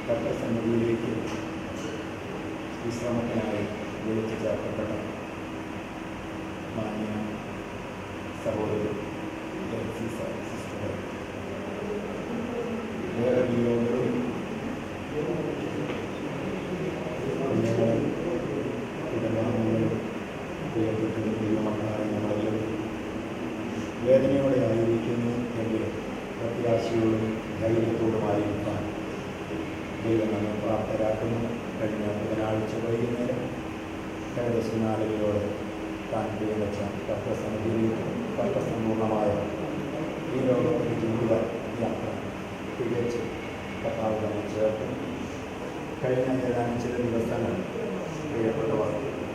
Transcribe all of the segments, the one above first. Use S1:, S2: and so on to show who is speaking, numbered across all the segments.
S1: ഭദ്രസന്നിധിയിലേക്ക് വിശ്രമത്തിനായി വിളിച്ചു ചേർക്കപ്പെട്ട മാന്യ സഹോദരി സിസ്റ്റർ വേറെ വിയോഗങ്ങളും കുഞ്ഞുങ്ങളും കുടുംബാംഗങ്ങളും പ്രിയപ്പെട്ട ദൈവമക്കളായ നമ്മളെല്ലാം വേദനയോടെ ആയിരിക്കുന്നു എങ്കിലും പ്രത്യാശയോടും ധൈര്യത്തോടുമായിരിക്കാൻ ദൈവം നമ്മെ പ്രാപ്തരാക്കുന്നു. കഴിഞ്ഞ ബുധനാഴ്ച വൈകുന്നേരം കരദശനാളുകളോട് താൻ പ്രിയവച്ച ഭദ്രസന്നിധിയിലേക്ക് ഭദ്രസമ്പൂർണമായ ഈ ലോകത്തിൻ്റെ ജീവിത യാത്ര തികച്ച് കർത്താവ് തന്നെ ചേർത്ത് കഴിഞ്ഞ ഏതാനും ചില ദിവസങ്ങൾ പ്രിയപ്പെട്ടവർ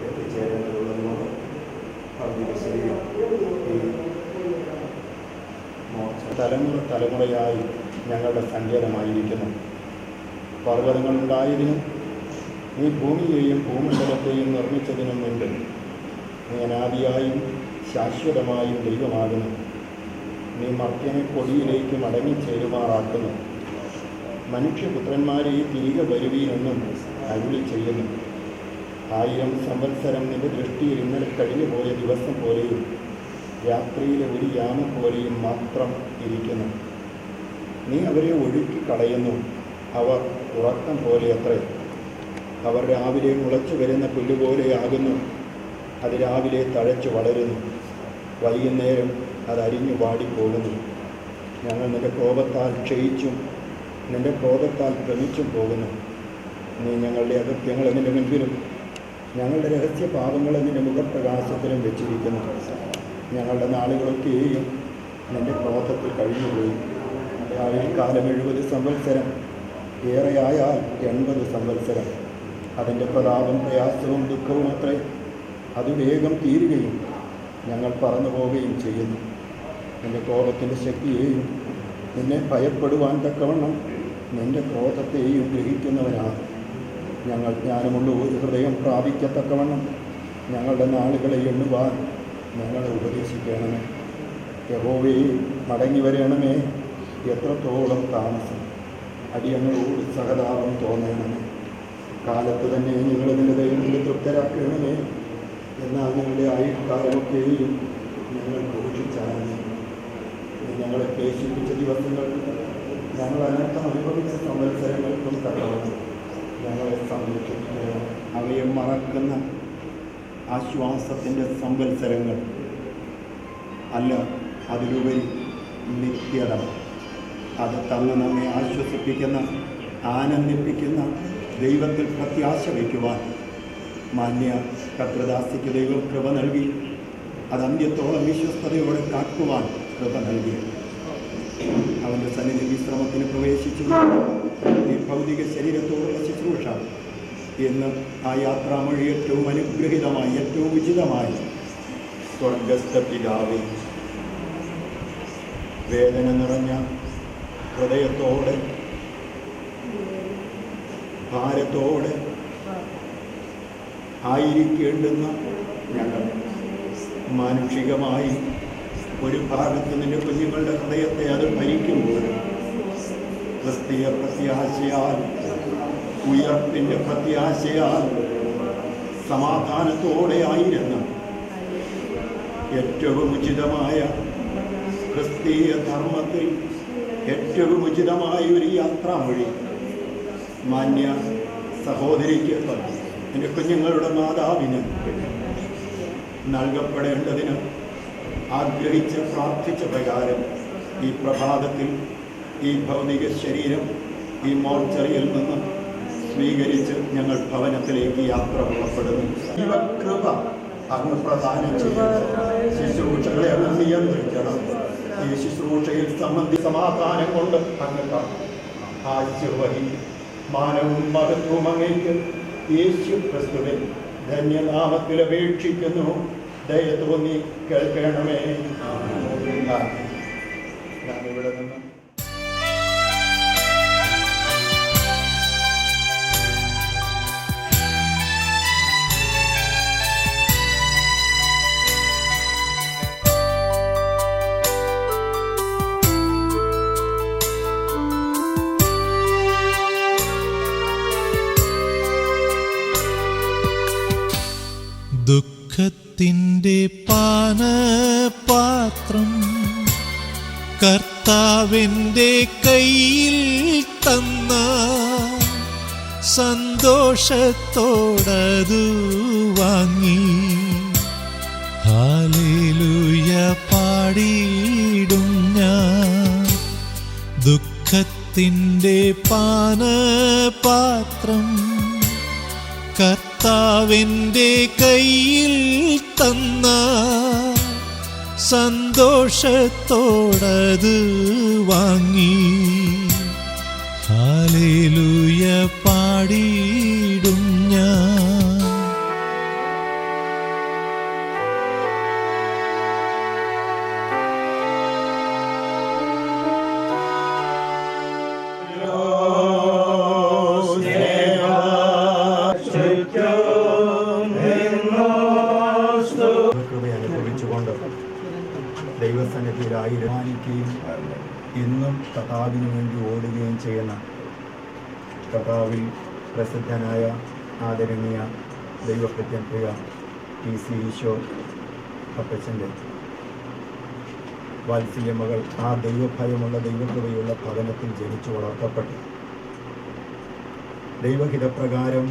S1: എത്തിച്ചേരേണ്ടതുള്ളതുകൊണ്ട് ഭൗതിക ശരീരം തലമുറയായി ഞങ്ങളുടെ സങ്കേതമായിരിക്കുന്നു. പർവ്വതങ്ങളുണ്ടായതിനും നീ ഭൂമിയെയും ഭൂമണ്ഡലത്തെയും നിർമ്മിച്ചതിനും മുൻപ് നീ അനാദിയായും ശാശ്വതമായും ദൈവമാകുന്നു. നീ മർത്യനെ കൊടിയിലേക്ക് മടങ്ങിച്ചേരുമാറാക്കുന്നു. മനുഷ്യപുത്രന്മാരെ തിരികെ വരുവീനെന്നും അരുളി ചെയ്യുന്നു. 1000 സംവത്സരം നിന്റെ ദൃഷ്ടിയിൽ ഇന്നലെ കഴിഞ്ഞു പോയ ദിവസം പോലെയും രാത്രിയിലെ ഒരു യാമം പോലെയും മാത്രം ഇരിക്കുന്നു. നീ അവരെ ഒഴുക്കി കളയുന്നു. അവർ ഉറക്കം പോലെ അത്രേ. അവർ രാവിലെ മുളച്ചു വരുന്ന പുല്ലുപോലെയാകുന്നു. അത് രാവിലെ തഴച്ചു വളരുന്നു, വൈകുന്നേരം അത് അരിഞ്ഞു വാടിപ്പോകുന്നു. ഞങ്ങൾ നിന്റെ കോപത്താൽ ക്ഷയിച്ചും നിന്റെ ക്രോധത്താൽ ഭ്രമിച്ചും പോകുന്നു. നീ ഞങ്ങളുടെ അകൃത്യങ്ങൾ നിന്റെ മുൻപിലും ഞങ്ങളുടെ രഹസ്യ പാപങ്ങൾ നിന്റെ മുഖപ്രകാശത്തിലും വെച്ചിരിക്കുന്നു. ഞങ്ങളുടെ നാളുകളൊക്കെയും നിന്റെ ക്രോധത്തിൽ കഴിഞ്ഞുപോയി. കാലം 70 സംവത്സരം, ഏറെയായാൽ 80 സംവത്സരം. അതിൻ്റെ പ്രതാപം പ്രയാസവും ദുഃഖവും അത്രേ. അത് വേഗം തീരുകയും ഞങ്ങൾ പറന്നു പോവുകയും ചെയ്യുന്നു. നിന്റെ കോപത്തിൻ്റെ ശക്തിയെയും നിന്നെ ഭയപ്പെടുവാൻ തക്കവണ്ണം നിന്റെ ക്രോധത്തെയും ഗ്രഹിക്കുന്നവനാണ്. ഞങ്ങൾ ജ്ഞാനമുള്ള ഒരു ഹൃദയം പ്രാപിക്കത്തക്കവണ്ണം ഞങ്ങളുടെ നാളുകളെ എണ്ണുവാൻ ഞങ്ങളെ ഉപദേശിക്കണമേ. യഹോവേ, മടങ്ങി വരണമേ. എത്രത്തോളം താമസം? അടിയങ്ങളോട് സഹതാപം തോന്നണമേ. കാലത്ത് തന്നെ നിങ്ങൾ നിന്റെ ദൈവത്തിൽ തൃപ്തരാക്കണമേ. എന്നാൽ ഞങ്ങളുടെ ആയുഷ്കാലമൊക്കെയും ഞങ്ങൾ ഘോഷിച്ചാണ്. ഞങ്ങളെ ക്ലേശിപ്പിച്ച ദിവസങ്ങൾക്ക് ഞങ്ങൾ അനർത്ഥം അനുഭവിച്ച സംവത്സരങ്ങൾക്കും തക്കവണ്ണം ഞങ്ങളെ സംരക്ഷിക്കുക. അവയെ മറക്കുന്ന ആശ്വാസത്തിൻ്റെ സംവത്സരങ്ങൾ അല്ല, അതിലുപരി നിത്യത. അത് തന്ന് നമ്മെ ആശ്വസിപ്പിക്കുന്ന, ആനന്ദിപ്പിക്കുന്ന ദൈവത്തിൽ പ്രത്യാശ വയ്ക്കുവാൻ മാന്യ കർത്തൃദാസിക്ക് ദൈവം കൃപ നൽകി. അത് അന്ത്യത്തോളം വിശ്വസ്തയോടെ കാക്കുവാൻ കൃപ നൽകി. അവൻ്റെ സന്നിധി വിശ്രമത്തിന് പ്രവേശിച്ചു. ഈ ഭൗതിക ശരീരത്തോടുള്ള ശുശ്രൂഷ എന്ന് ആ യാത്രാമൊഴി ഏറ്റവും അനുഗ്രഹീതമായി, ഏറ്റവും ഉചിതമായി സ്വർഗസ്ഥ പിതാവേ, വേദന നിറഞ്ഞ ഹൃദയത്തോടെ, ഭാരത്തോടെ ആയിരിക്കേണ്ടുന്ന ഞങ്ങൾ മാനുഷികമായി ഒരു ഭാഗത്ത് നിന്റെ കുഞ്ഞുങ്ങളുടെ ഹൃദയത്തെ അത് ഭരിക്കുമ്പോഴും ക്രിസ്തീയ പ്രത്യാശയാൽ, ഉയർപ്പിൻ്റെ പ്രത്യാശയാൽ സമാധാനത്തോടെ ആയിരുന്ന ഏറ്റവും ഉചിതമായ ക്രിസ്തീയ ധർമ്മത്തിൽ ഏറ്റവും ഉചിതമായ ഒരു യാത്രാമൊഴി മാന്യ സഹോദരിക്ക്, എൻ്റെ കുഞ്ഞുങ്ങളുടെ മാതാവിന് നൽകപ്പെടേണ്ടതിന് ആഗ്രഹിച്ച് പ്രാർത്ഥിച്ച പ്രകാരം ഈ പ്രഭാതത്തിൽ ഈ ഭൗതിക ശരീരം ഈ മോർച്ചറിയിൽ നിന്ന് സ്വീകരിച്ച് ഞങ്ങൾ ഭവനത്തിലേക്ക് യാത്ര പുറപ്പെടുന്നു. ദൈവകൃപ അങ്ങ് പ്രദാനം ചെയ്യണം. ശുശ്രൂഷകളെ അങ്ങ് നിയന്ത്രിക്കണം. ഈ ശുശ്രൂഷയിൽ സംബന്ധി സമാധാനം കൊണ്ട് അങ്ങ് ആശീർവദി. മാനവും മഹത്വവും അങ്ങേക്ക് യേശു ക്രിസ്തുവിൻ ധന്യനാമത്തിൽ അപേക്ഷിക്കുന്നു. ദയ തോന്നി കേൾക്കണമേ. ഞാൻ ഇവിടെ നിന്ന്
S2: ദുഃഖത്തിൻ്റെ പാനപാത്രം കർത്താവിൻ്റെ കയ്യിൽ തന്ന സന്തോഷത്തോടതു വാങ്ങി ഹല്ലേലൂയ പാടിയിടും ഞാൻ. ദുഃഖത്തിൻ്റെ പാനപാത്രം കർത്താവിൻ്റെ കയ്യിൽ തന്ന സന്തോഷത്തോടത് വാങ്ങി ഹല്ലേലൂയ പാടിയിടും ഞാൻ.
S1: ദൈവസന്നിധിയിലായി മാനിക്കുകയും ഇന്നും കർത്താവിന് വേണ്ടി ഓടുകയും ചെയ്യുന്ന കർത്താവിൽ പ്രസിദ്ധനായ ആദരണീയ ദൈവഭൃത്യൻ പ്രിയ PC ഈശോ അപ്പച്ചൻ്റെ വാത്സല്യ മകൾ ആ ദൈവഭയമുള്ള ദൈവകൃപയുള്ള ഭവനത്തിൽ ജനിച്ചു വളർത്തപ്പെട്ടു. ദൈവഹിതപ്രകാരം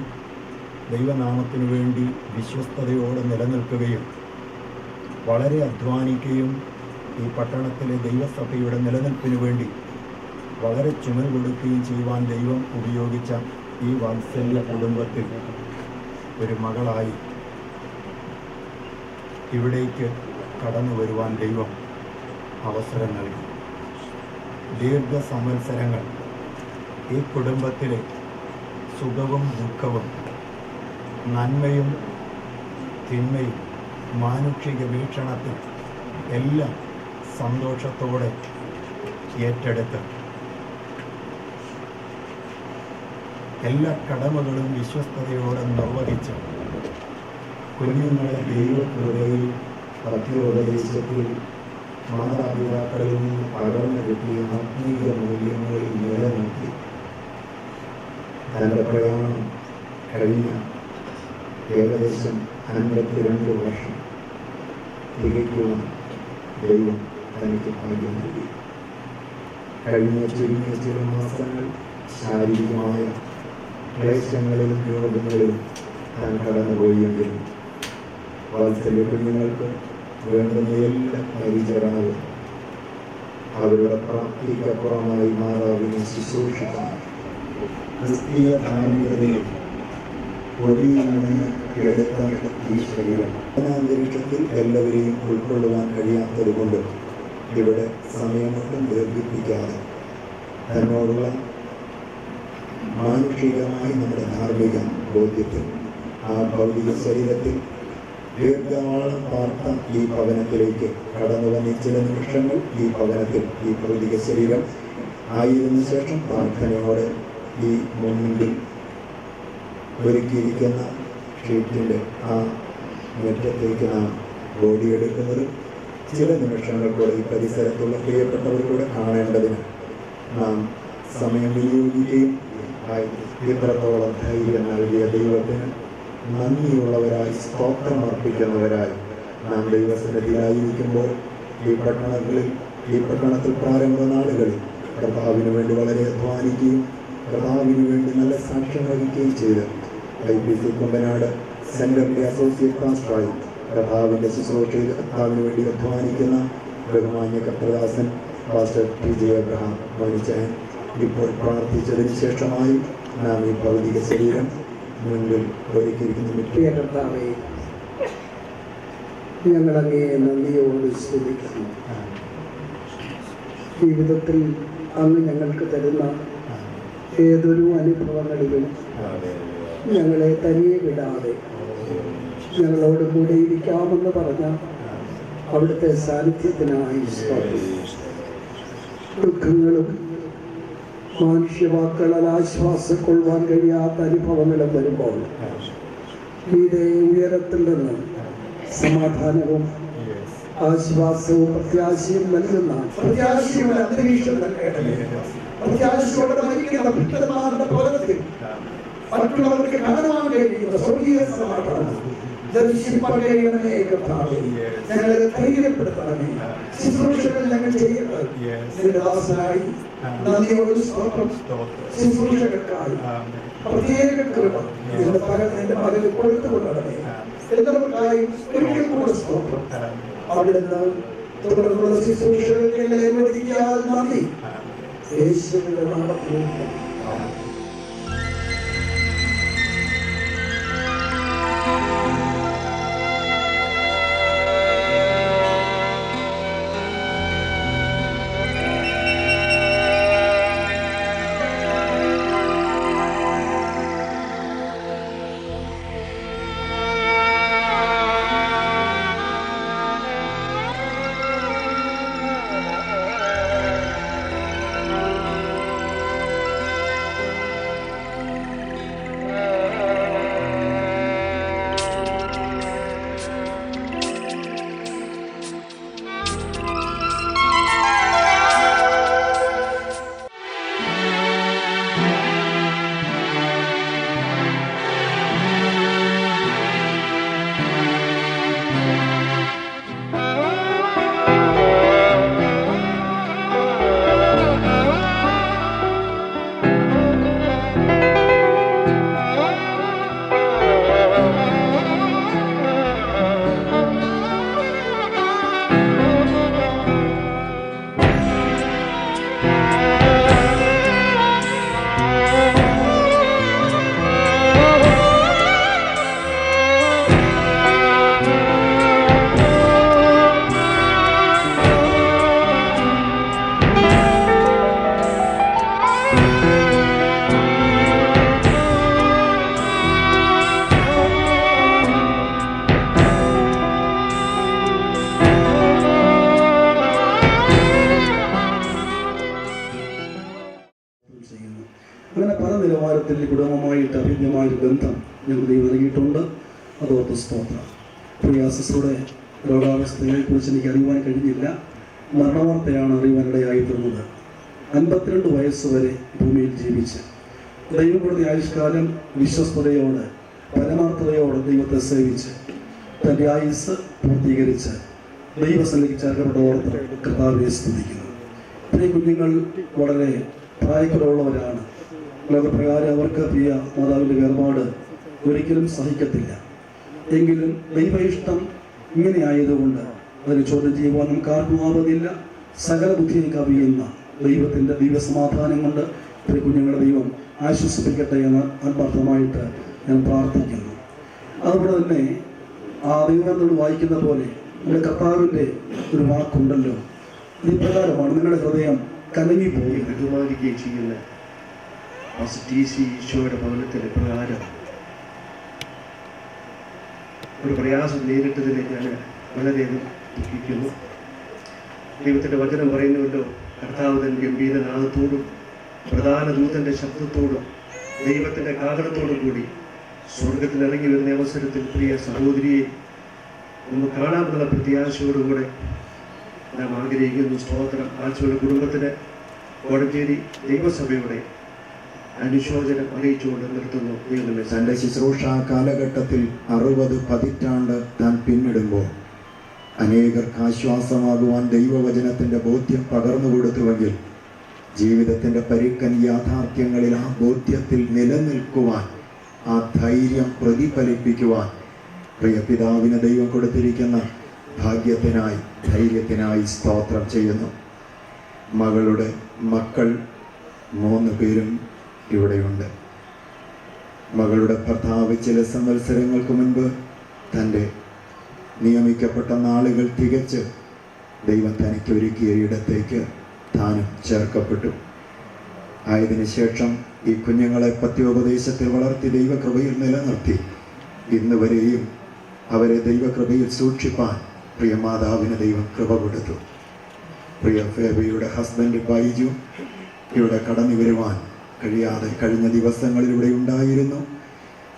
S1: ദൈവനാമത്തിനു വേണ്ടി വിശ്വസ്തയോടെ നിലനിൽക്കുകയും വളരെ അധ്വാനിക്കുകയും ഈ പട്ടണത്തിലെ ദൈവസഭയുടെ നിലനിൽപ്പിനു വേണ്ടി വളരെ ചുമൽ കൊടുക്കുകയും ചെയ്യുവാൻ ദൈവം ഉപയോഗിച്ച ഈ വാത്സല്യ കുടുംബത്തിൽ ഒരു മകളായി ഇവിടേക്ക് കടന്നു വരുവാൻ ദൈവം അവസരം നൽകി. ദീർഘസംവത്സരങ്ങൾ ഈ കുടുംബത്തിലെ സുഖവും ദുഃഖവും നന്മയും തിന്മയും മാനുഷിക വീക്ഷണത്തിൽ എല്ലാം സന്തോഷത്തോടെ ഏറ്റെടുത്ത് എല്ലാ കടമകളും വിശ്വസ്തയോടെ നിർവഹിച്ച് കുഞ്ഞുങ്ങളെ ദൈവകൃപയിൽ പത്യോപദേശത്തിൽ മാതാപിതാക്കളിൽ നിന്ന് പകർന്നു കിട്ടിയ ആത്മീയ മൂല്യങ്ങളിൽ നിലനിർത്തി തൻ്റെ പ്രയാണം കഴിഞ്ഞ ഏകദേശം 52 വർഷം തികയ്ക്കുവാൻ ദൈവം തനിക്ക് ഭാഗ്യം നൽകി. കഴിഞ്ഞ ചുരുങ്ങിയ ചില മാസങ്ങൾ ശാരീരികമായ ക്ലേശങ്ങളിലും രോഗങ്ങളിലും താൻ കടന്നുപോയെങ്കിലും വാത്സല്യ കുഞ്ഞുങ്ങൾക്ക് വേണ്ടുന്ന എല്ലാ പരിചരണവും അവരുടെ പ്രാപ്തിക്കപ്പുറമായി മാതാവിനെ ശുശ്രൂഷിക്കണം. ക്രിസ്തീയ ധാർമ്മികതയിൽ ഒടിയിൽ നിന്ന് എടുത്ത ഈ ശരീരം അന്തരീക്ഷത്തിൽ എല്ലാവരെയും ഉൾക്കൊള്ളുവാൻ കഴിയാത്തത് കൊണ്ട് ഇവിടെ സമയമൊട്ടും ദീർഘിപ്പിക്കാതെ തന്നോടുള്ള മാനുഷികമായി നമ്മുടെ ധാർമ്മിക ബോധ്യത്തിൽ ആ ഭൗതിക ശരീരത്തിൽ ദീർഘകാലം പാർത്ത ഈ ഭവനത്തിലേക്ക് കടന്നു വന്ന ചില നിമിഷങ്ങൾ ഈ ഭവനത്തിൽ ഈ ഭൗതിക ശരീരം ആയിരുന്ന ശേഷം പ്രാർത്ഥനയോടെ ഈ മുൻപിൽ ഒരുക്കിയിരിക്കുന്ന ഷീറ്റിൻ്റെ ആ മുറ്റത്തേക്ക് നാം ഓടിയെടുക്കുന്നത് ചില നിമിഷങ്ങൾ കൂടെ ഈ പരിസരത്തുള്ള പ്രിയപ്പെട്ടവർക്കൂടെ കാണേണ്ടതിന് നാം സമയം വിനിയോഗിക്കുകയും ഇത്രത്തോളം ധൈര്യം നൽകിയ ദൈവത്തിന് നന്ദിയുള്ളവരായി സ്തോത്രമർപ്പിക്കുന്നവരായി നാം ദൈവസന്നിധിയിലായിരിക്കുമ്പോൾ ഈ പട്ടണത്തിൽ പ്രാരംഭ നാളുകളിൽ കർത്താവിന് വേണ്ടി വളരെ അധ്വാനിക്കുകയും കർത്താവിന് വേണ്ടി നല്ല സാക്ഷ്യം വഹിക്കുകയും ചെയ്ത് IPC കുമ്പനാട് സെൻറ്ററിൻ്റെ അസോസിയേറ്റ് പാസ്റ്ററായി കർത്താവിൻ്റെ ശുശ്രൂഷയിൽ കർത്താവിന് വേണ്ടി അധ്വാനിക്കുന്ന ബഹുമാന്യ കർത്തദാസൻ പാസ്റ്റർ PJ അബ്രഹാം മരിച്ചാൻ ഇപ്പോൾ പ്രാർത്ഥിച്ചതിന് ശേഷമായി നാം ഈ ഭൗതിക ശരീരം മുൻപിൽ ഒരുക്കിയിരിക്കുന്ന
S3: പ്രിയ കർത്താവേ, ഞങ്ങളങ്ങേ നന്ദിയോട് സ്തുതിക്കുന്നു. ജീവിതത്തിൽ അങ്ങ് ഞങ്ങൾക്ക് തരുന്ന ഏതൊരു അനുഭവങ്ങളിലും ഞങ്ങളെ തനിയെ വിടാതെ ഞങ്ങളോട് കൂടെ ഇരിക്കാമെന്ന് പറഞ്ഞ അവിടുത്തെ സാന്നിധ്യത്തിനായി ദുഃഖങ്ങളും മാനുഷ്യവാക്കുകളാൽ ആശ്വാസം കൊള്ളുവാൻ കഴിയാത്ത അനുഭവങ്ങളും വരുമ്പോൾ ഇതേ ഉയരത്തിൽ നിന്ന് സമാധാനവും ആശ്വാസവും പ്രത്യാശയും നൽകുന്ന പ്രത്യാശയുടെ അന്തരീക്ഷം നൽകേണ്ടത്. പ്രത്യാശയോടെ മരിക്കുന്ന ഭക്തന്മാരുടെ ഭവനത്തിൽ മറ്റുള്ളവർക്ക് കാണുവാൻ കഴിയുന്ന സ്വർഗീയ സമാധാനം ദർശിപ്പാൻ കഴിയണമേ കർത്താവേ. ഞങ്ങളെ ധൈര്യപ്പെടുത്തണമേ. ശുശ്രൂഷകൾ ഞങ്ങൾ ചെയ്യുന്നത് നിന്റെ ദാസനായി നന്ദിയോട് സ്തോത്രം. ശുശ്രൂഷകൾക്കായി പ്രത്യേക കൃപ നിന്റെ മകന് കൊടുത്തുകൊള്ളണമേ. എല്ലാവർക്കായി ഒരിക്കൽ കൂടെ സ്തോത്രം. അവിടുന്ന് തുടർന്നുള്ള ശുശ്രൂഷകൾക്ക് എന്നെ അനുവദിക്കാൻ നന്ദി. യേശുവിന്റെ നാമത്തിൽ അങ്ങനെ പല നിലവാരത്തിൽ കുടുംബമായിട്ട് അഭിജ്ഞമായൊരു ബന്ധം ഞങ്ങൾ ദൈവം നൽകിയിട്ടുണ്ട്. അതോർത്ത് സ്തോത്രം. പ്രിയാസയുടെ രോഗാവസ്ഥയെക്കുറിച്ച് എനിക്ക് അറിയുവാൻ കഴിഞ്ഞില്ല. മരണവാർത്തയാണ് അറിയുവാനിടയായിത്തീർന്നത്. 52 വയസ്സുവരെ ഭൂമിയിൽ ജീവിച്ച് ദൈവം കൊടുത്ത ആയുഷ്കാലം വിശ്വസ്തയോടെ പരമാർത്ഥതയോടെ ദൈവത്തെ സേവിച്ച് തൻ്റെ ആയുസ് പൂർത്തീകരിച്ച് ദൈവസന്നിധിക്ക് ചേർക്കപ്പെട്ട ഓർത്ത് കർത്താവിനെ സ്തുതിക്കുന്നു. പ്രിയ കുഞ്ഞുങ്ങൾ വളരെ പ്രായക്കുറവുള്ളവരാണ്. ലോകപ്രകാരം അവർക്ക് പ്രിയ മാതാവിൻ്റെ വേർപാട് ഒരിക്കലും സഹിക്കത്തില്ല. എങ്കിലും ദൈവ ഇഷ്ടം ഇങ്ങനെ ആയതുകൊണ്ട് അതിന് ചോദ്യം ചെയ്യുവാൻ നമുക്ക് ആർക്കും ആവതില്ല. സകല ബുദ്ധിയെ കവിയുന്ന ദൈവത്തിൻ്റെ ദൈവസമാധാനം കൊണ്ട് ഇത്തിരി കുഞ്ഞുങ്ങളുടെ ദൈവം ആശ്വസിപ്പിക്കട്ടെ എന്ന് ആത്മാർത്ഥമായിട്ട് ഞാൻ പ്രാർത്ഥിക്കുന്നു. അതുപോലെ തന്നെ ആ ദൈവത്തോട് വായിക്കുന്ന പോലെ നമ്മുടെ കർത്താവിൻ്റെ ഒരു വാക്കുണ്ടല്ലോ, ഇത് പ്രകാരമാണ്: നിങ്ങളുടെ ഹൃദയം കലങ്ങിപ്പോയി.
S4: ബഹുമാനിക്കുകയും ചെയ്യുന്ന ഈശോയുടെ ഭവനത്തിൻ്റെ പ്രകാരം ഒരു പ്രയാസം നേരിട്ടതിനെ ഞാൻ വളരെയധികം ദുഃഖിക്കുന്നു. ദൈവത്തിൻ്റെ വചനം പറയുന്നുവല്ലോ, കർത്താവ് തൻ ഗംഭീരനാദത്തോടും പ്രധാന ദൂതൻ്റെ ശബ്ദത്തോടും ദൈവത്തിൻ്റെ കാഹളത്തോടും കൂടി സ്വർഗത്തിൽ ഇറങ്ങി വരുന്ന അവസരത്തിൽ പ്രിയ സഹോദരിയെ നമുക്ക് കാണാമെന്നുള്ള പ്രത്യാശയോടുകൂടെ നാം ആഗ്രഹിക്കുന്നു. സ്തോത്രം. ആഴ്ചയുടെ കുടുംബത്തിന് കോടഞ്ചേരി ദൈവസഭയുടെ അനുശോചനം അറിയിച്ചുകൊണ്ട് നിർത്തുന്നു.
S1: തൻ്റെ ശുശ്രൂഷ കാലഘട്ടത്തിൽ 60 പതിറ്റാണ്ട് താൻ പിന്നിടുമ്പോൾ അനേകർക്ക് ആശ്വാസമാകുവാൻ ദൈവവചനത്തിൻ്റെ ബോധ്യം പകർന്നു കൊടുത്തുവെങ്കിൽ ജീവിതത്തിൻ്റെ പരുക്കൻ യാഥാർത്ഥ്യങ്ങളിൽ ആ ബോധ്യത്തിൽ നിലനിൽക്കുവാൻ, ആ ധൈര്യം പ്രതിഫലിപ്പിക്കുവാൻ പ്രിയ പിതാവിന് ദൈവം കൊടുത്തിരിക്കുന്ന ഭാഗ്യത്തിനായി, ധൈര്യത്തിനായി സ്തോത്രം ചെയ്യുന്നു. മകളുടെ മക്കൾ 3 പേരും ഇവിടെയുണ്ട്. മകളുടെ ഭർത്താവ് ചില സംവത്സരങ്ങൾക്ക് മുൻപ് തൻ്റെ നിയമിക്കപ്പെട്ട നാളുകൾ തികച്ച് ദൈവം തനിക്ക് ഒരുക്കിയ ഇടത്തേക്ക് താനും ചേർക്കപ്പെട്ടു. ആയതിനു ശേഷം ഈ കുഞ്ഞുങ്ങളെ പത്യോപദേശത്തിൽ വളർത്തി ദൈവകൃപയിൽ നിലനിർത്തി ഇന്ന് വരെയും അവരെ ദൈവകൃപയിൽ സൂക്ഷിപ്പാൻ പ്രിയ മാതാവിന് ദൈവം കൃപ കൊടുത്തു. പ്രിയ ഫേബിയുടെ ഹസ്ബൻഡ് ബൈജു ഇവിടെ കടന്നു വരുവാൻ കഴിയാതെ കഴിഞ്ഞ ദിവസങ്ങളിൽ ഇവിടെ ഉണ്ടായിരുന്നു.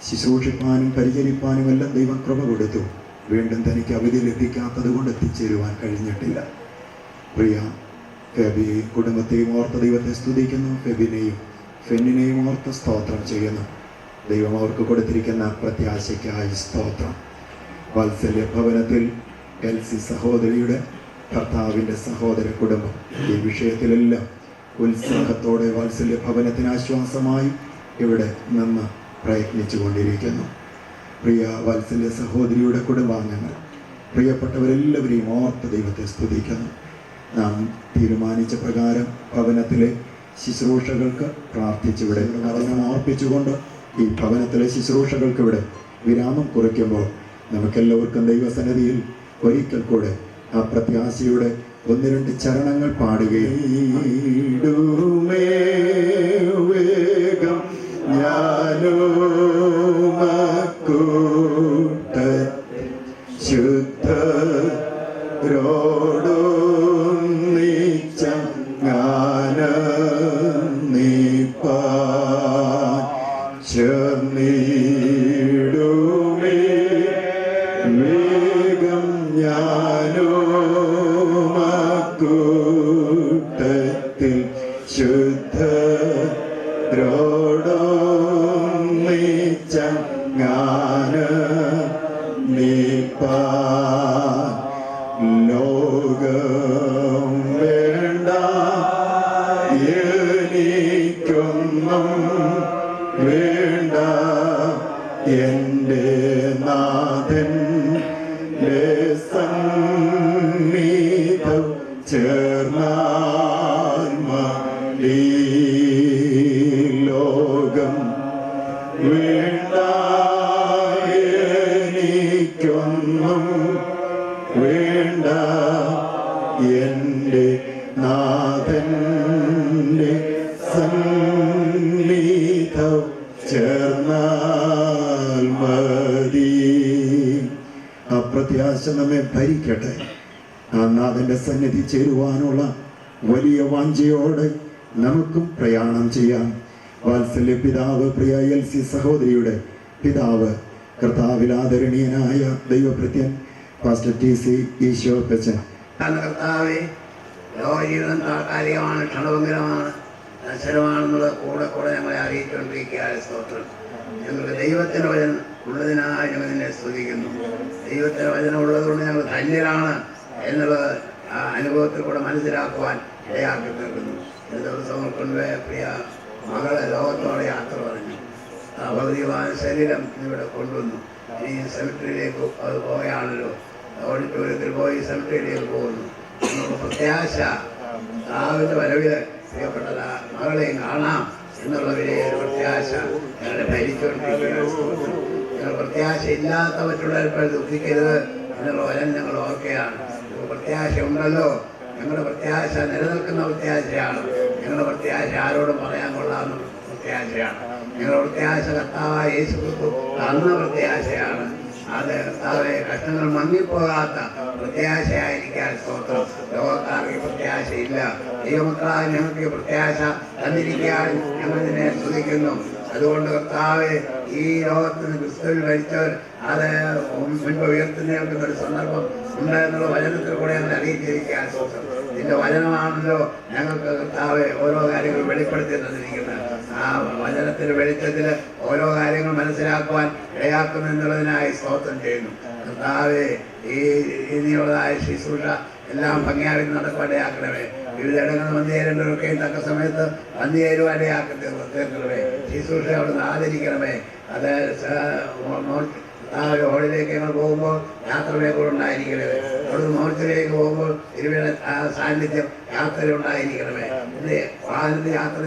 S1: ശുശ്രൂഷിപ്പാനും പരിചരിപ്പാനും എല്ലാം ദൈവം കൃപ കൊടുത്തു. വീണ്ടും തനിക്ക് അവധി ലഭിക്കാത്തത് കൊണ്ട് എത്തിച്ചേരുവാൻ കഴിഞ്ഞിട്ടില്ല. പ്രിയ ഫെബിയെയും കുടുംബത്തെയും ഓർത്ത് ദൈവത്തെ സ്തുതിക്കുന്നു. ഫെബിനെയും ഫെന്നിനെയും ഓർത്ത് സ്തോത്രം ചെയ്യുന്നു. ദൈവം അവർക്ക് കൊടുത്തിരിക്കുന്ന പ്രത്യാശയ്ക്കായി സ്തോത്രം. വാത്സല്യ ഭവനത്തിൽ എൽസി സഹോദരിയുടെ ഭർത്താവിൻ്റെ സഹോദര കുടുംബം ഈ വിഷയത്തിലെല്ലാം ഉത്സാഹത്തോടെ വാത്സല്യ ഭവനത്തിന് ആശ്വാസമായി ഇവിടെ നിന്ന് പ്രയത്നിച്ചു കൊണ്ടിരിക്കുന്നു. പ്രിയ വാത്സല്യ സഹോദരിയുടെ കുടുംബാംഗങ്ങൾ, പ്രിയപ്പെട്ടവരെല്ലാവരെയും ഓർത്ത് ദൈവത്തെ സ്തുതിക്കുന്നു. നാം തീരുമാനിച്ച പ്രകാരം ഭവനത്തിലെ ശുശ്രൂഷകൾക്ക് പ്രാർത്ഥിച്ചിവിടെ വചനം ഓർപ്പിച്ചുകൊണ്ട് ഈ ഭവനത്തിലെ ശുശ്രൂഷകൾക്ക് ഇവിടെ വിരാമം കുറിക്കുമ്പോൾ നമുക്കെല്ലാവർക്കും ദൈവസന്നിധിയിൽ ഒരിക്കൽ കൂടെ ആ പ്രത്യാശയുടെ 1-2 ചരണങ്ങൾ പാടുകയും കൂട്ടത്തിൽ ശുദ്ധരോടൊന്നിച്ചങ്ങാന നീപ്പാൻ ലോകം വേണ്ട എനിക്കൊന്നും വേണ്ട എൻ്റെ നാഥൻ സന്നിധം ചേർന്നാൽ മതി. ലോകം വേണ്ട എനിക്കൊന്നും വേണ്ട എൻ്റെ നാഥൻ്റെ സന്നിധം ചേർന്നാൽ മതി. ആ പ്രത്യാശ നമ്മെ ഭരിക്കട്ടെ. ആ നാഥന്റെ സന്നിധി ചേരുവാനുള്ള വലിയ വാഞ്ചയോടെ നമുക്കും പ്രയാണം ചെയ്യാം. വാത്സല്യ പിതാവ് പ്രിയ എൽസി സഹോദരിയുടെ പിതാവ് കർത്താവിൽ ആദരണീയനായ ദൈവഭൃത്യൻ പാസ്റ്റർ TC ഈശോപ്പച്ചൻ.
S5: കർത്താവേ, ലോകജീവിതം താൽക്കാലികമാണ്, ക്ഷണഭംഗരമാണ്, നശ്വരമാണെന്നുള്ളത് കൂടെ കൂടെ ഞങ്ങളെ അറിയിച്ചുകൊണ്ടിരിക്കുക. സ്തോത്രം. ഞങ്ങൾക്ക് ദൈവത്തിൻ്റെ വചനം ഉള്ളതിനായി ഞങ്ങൾ നിന്നെ സ്തുതിക്കുന്നു. ദൈവത്തിൻ്റെ വചനം ഉള്ളതുകൊണ്ട് ഞങ്ങൾ ധന്യരാണ് എന്നുള്ളത് ആ അനുഭവത്തിൽ കൂടെ മനസ്സിലാക്കുവാൻ ഇടയാക്കി തീർക്കുന്നു. 2 ദിവസങ്ങൾ കൊണ്ടുപോയ പ്രിയ മകളെ ലോകത്തോടെ യാത്ര പറഞ്ഞു. ഭൗതികമായ ശരീരം ഇവിടെ കൊണ്ടുവന്നു. ഇനി സെമിട്രിയിലേക്ക് അത് പോവുകയാണല്ലോ. ഓഡിറ്റോറിയത്തിൽ പോയി സെമിത്തേരിയിൽ പോകുന്നു എന്നുള്ള പ്രത്യാശ കർത്താവിൻ്റെ വരവിൽ പ്രിയപ്പെട്ട മകളെയും കാണാം എന്നുള്ള വലിയ പ്രത്യാശ ഞങ്ങളെ ഭരിച്ചുകൊണ്ടിരിക്കുകയാണ്. ഞങ്ങൾ പ്രത്യാശ ഇല്ലാത്ത മറ്റുള്ളവരെ ദുഃഖിക്കരുത് എന്നുള്ള വരം ഞങ്ങൾ ഓർക്കുകയാണ്. പ്രത്യാശ ഉണ്ടല്ലോ, ഞങ്ങളുടെ പ്രത്യാശ നിലനിൽക്കുന്ന പ്രത്യാശയാണ്. ഞങ്ങളുടെ പ്രത്യാശ ആരോടും പറയാൻ കൊള്ളാവുന്ന പ്രത്യാശയാണ്. ഞങ്ങളുടെ പ്രത്യാശ കർത്താവായ യേശു ക്രിസ്തു തന്ന പ്രത്യാശയാണ്. അത് കർത്താവെ കഷ്ടങ്ങൾ മങ്ങിപ്പോകാത്ത പ്രത്യാശയായിരിക്കാൻ സ്തോത്രം. ലോകക്കാർക്ക് പ്രത്യാശയില്ല. ദൈവമക്കളായ ഞങ്ങൾക്ക് പ്രത്യാശ തന്നിരിക്കാൻ ഞങ്ങൾ ഇതിനെ സ്തുതിക്കുന്നു. അതുകൊണ്ട് കർത്താവെ ഈ ലോകത്തിന് ക്രിസ്തുവിൽ മരിച്ചവർ അത് മുൻപ് ഉയർത്തുന്നേൽക്കുന്ന ഒരു സന്ദർഭം ഉണ്ട് എന്നുള്ള വചനത്തിൽ കൂടെ ഞങ്ങൾ അറിയിച്ചിരിക്കാൻ സ്തോത്രം. ഇതിന്റെ വചനമാണല്ലോ ഞങ്ങൾക്ക് കർത്താവെ ഓരോ കാര്യങ്ങൾ വെളിപ്പെടുത്തി തന്നിരിക്കുന്നത്. ആ വചനത്തിന്റെ വെളിച്ചത്തിൽ ഓരോ കാര്യങ്ങൾ മനസ്സിലാക്കുവാൻ ഇടയാക്കുന്നു എന്നുള്ളതിനായി സ്തോത്രം ചെയ്യുന്നു. കർത്താവെ ഈ ഇനിയുള്ളതായ ശുശ്രൂഷ എല്ലാം ഭംഗിയായി നടക്കുവാൻ ഇടയാക്കണമേ. വിവിധ ഇടങ്ങളിൽ വന്നു ചേരേണ്ടവരൊക്കെയും തക്ക സമയത്ത് വന്നു ചേരുവാൻ തീർക്കണമേ. ശുശ്രൂഷ അവിടുന്ന് ആദരിക്കണമേ. അത് ഹോളിലേക്ക് ഞങ്ങൾ പോകുമ്പോൾ യാത്രവേഗം ഉണ്ടായിരിക്കണമേ. അവിടുന്ന് മോർച്ചിലേക്ക് പോകുമ്പോൾ ഇരുവേള സാന്നിധ്യം യാത്ര ഉണ്ടായിരിക്കണമേ. വാഹനത്തിൽ യാത്ര